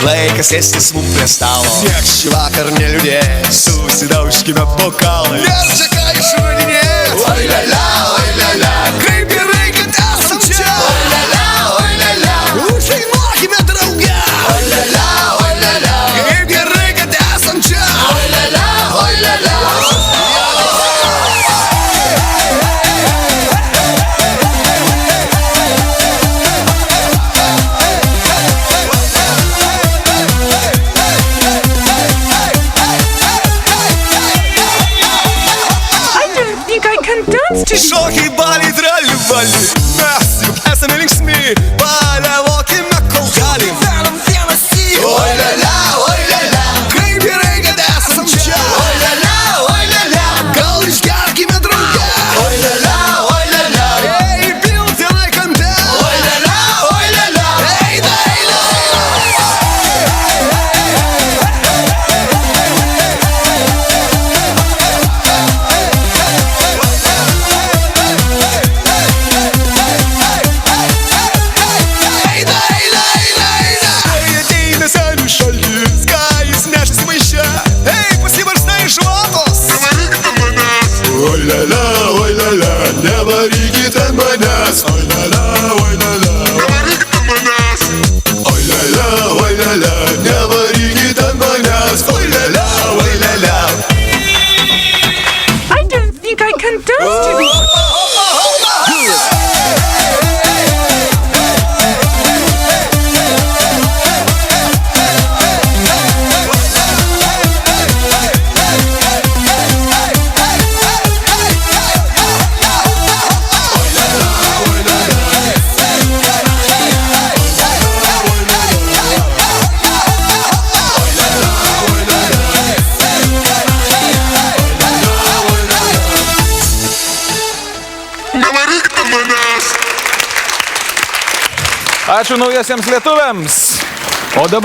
Laikas sėstis mum prie stalo. Niek šį vakar neliūdės, susidaužkime bokalai. Nes čia ką išradinės. Oi la la, oi la la, kaip gerai, kad esam čia. Oi la la, oi la la, uždainuokime drauge. Oi la la, oi la la, kaip gerai, kad esam čia. Oi la la, oi la la. Šokiai, baliai, trali-vali, mes juk esame linksmi, palievokime kol galim. Gyvenam vienas į. Oi la la, oi la la, kaip gerai, kad esam čia. Oi la la, oi la la, gal išgerkime drauge. Oi la la, oi la la, ei, piltinai kampe. Oi la la, oi la la, eina, eina. Oi la la, oi la la, nevarykite manęs. Oi la la, oi la la, nevarykite manęs. Oi la la, oi la la, nevarykite manęs. Oi la la, oi la la. I don't think I can dance to this. Ačiū naujiesiems lietuviams. O dabar